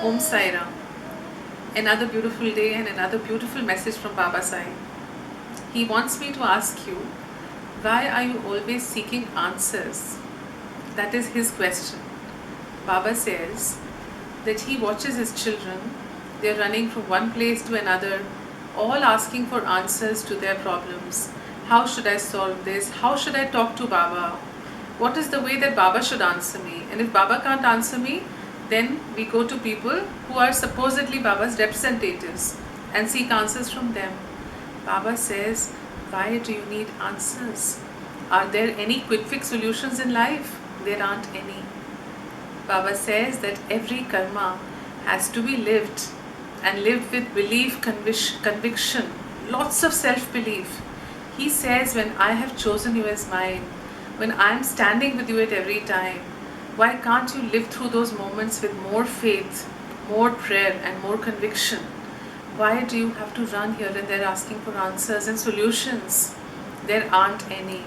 Om Sai Ram. Another beautiful day and another beautiful message from Baba Sai. He wants me to ask you, why are you always seeking answers? That is his question. Baba says that he watches his children, they are running from one place to another, all asking for answers to their problems. How should I solve this? How should I talk to Baba? What is the way that Baba should answer me? And if Baba can't answer me, then we go to people who are supposedly Baba's representatives and seek answers from them. Baba says, why do you need answers? Are there any quick fix solutions in life? There aren't any. Baba says that every karma has to be lived and lived with belief, conviction, lots of self-belief. He says, when I have chosen you as mine, when I am standing with you at every time, why can't you live through those moments with more faith, more prayer and more conviction? Why do you have to run here and there asking for answers and solutions? There aren't any.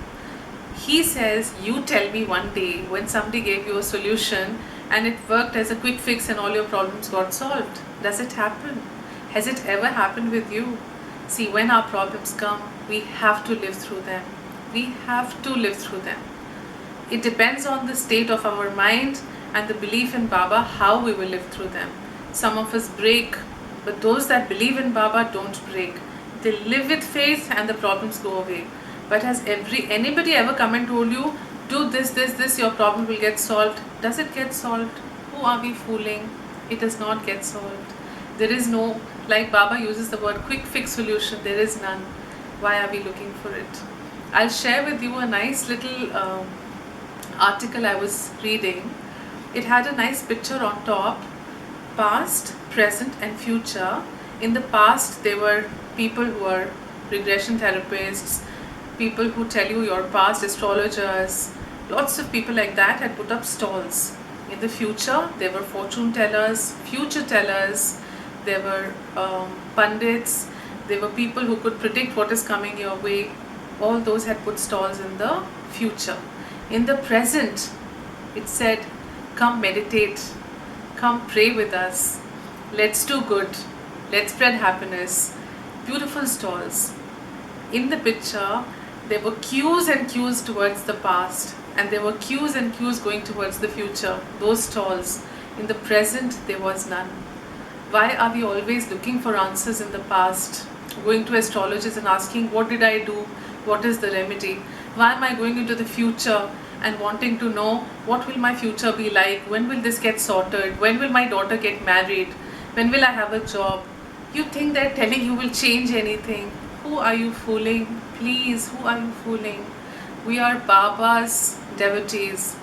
He says, you tell me one day when somebody gave you a solution and it worked as a quick fix and all your problems got solved. Does it happen? Has it ever happened with you? See, when our problems come, we have to live through them. We have to live through them. It depends on the state of our mind and the belief in Baba, how we will live through them. Some of us break, but those that believe in Baba don't break. They live with faith and the problems go away. But has anybody ever come and told you, do this, your problem will get solved? Does it get solved? Who are we fooling? It does not get solved. There is no, like Baba uses the word quick fix solution, there is none. Why are we looking for it? I'll share with you a nice little article I was reading. It had a nice picture on top, past, present and future. In the past there were people who were regression therapists, people who tell you your past, astrologers, lots of people like that had put up stalls. In the future there were fortune tellers, future tellers, there were pundits, there were people who could predict what is coming your way. All those had put stalls in the future. In the present, it said, come meditate, come pray with us, let's do good, let's spread happiness. Beautiful stalls. In the picture, there were queues and queues towards the past, and there were queues and queues going towards the future, those stalls. In the present, there was none. Why are we always looking for answers in the past? Going to astrologers and asking, what did I do? What is the remedy? Why am I going into the future and wanting to know what will my future be like? When will this get sorted? When will my daughter get married? When will I have a job? You think that telling you will change anything? Who are you fooling? Please, who are you fooling? We are Baba's devotees.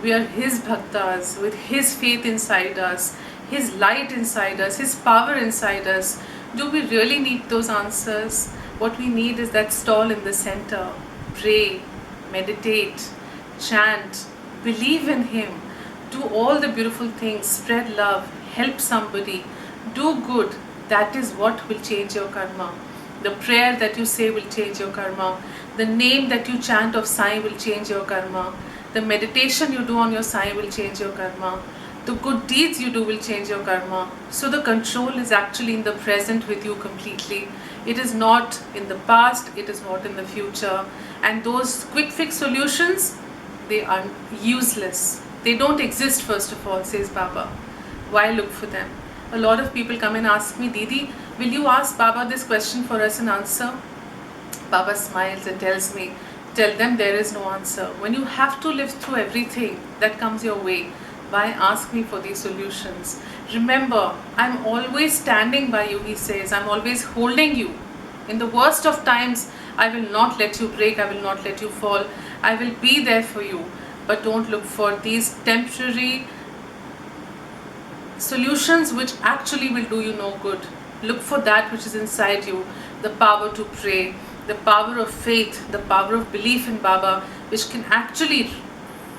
We are his bhaktas with his faith inside us, his light inside us, his power inside us. Do we really need those answers? What we need is that stall in the center. Pray, meditate, chant, believe in him, do all the beautiful things, spread love, help somebody, do good. That is what will change your karma. The prayer that you say will change your karma. The name that you chant of Sai will change your karma. The meditation you do on your Sai will change your karma. The good deeds you do will change your karma. So the control is actually in the present with you completely. It is not in the past, it is not in the future. And those quick fix solutions, they are useless. They don't exist, first of all, says Baba. Why look for them? A lot of people come and ask me, Didi, will you ask Baba this question for us and answer? Baba smiles and tells me, tell them there is no answer. When you have to live through everything that comes your way, why ask me for these solutions? Remember, I'm always standing by you, he says. I'm always holding you. In the worst of times, I will not let you break, I will not let you fall. I will be there for you. But don't look for these temporary solutions which actually will do you no good. Look for that which is inside you, the power to pray, the power of faith, the power of belief in Baba, which can actually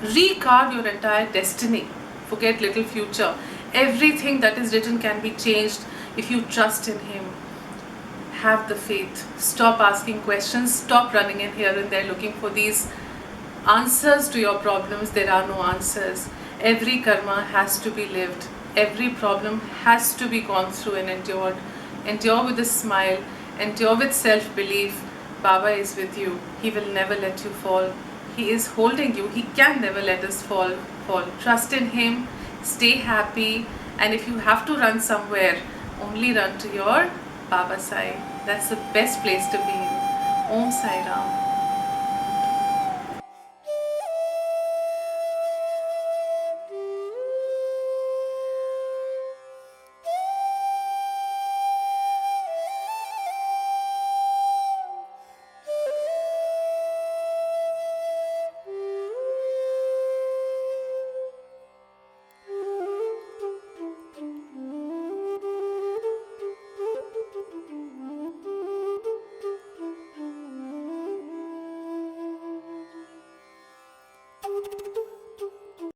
recarve your entire destiny. Forget little future. Everything that is written can be changed if you trust in Him. Have the faith. Stop asking questions. Stop running in here and there looking for these answers to your problems. There are no answers. Every karma has to be lived. Every problem has to be gone through and endured. Endure with a smile. Endure with self-belief. Baba is with you. He will never let you fall. He is holding you. He can never let us fall. Trust in Him. Stay happy. And if you have to run somewhere, only run to your Baba Sai. That's the best place to be in. Om Sai Ram.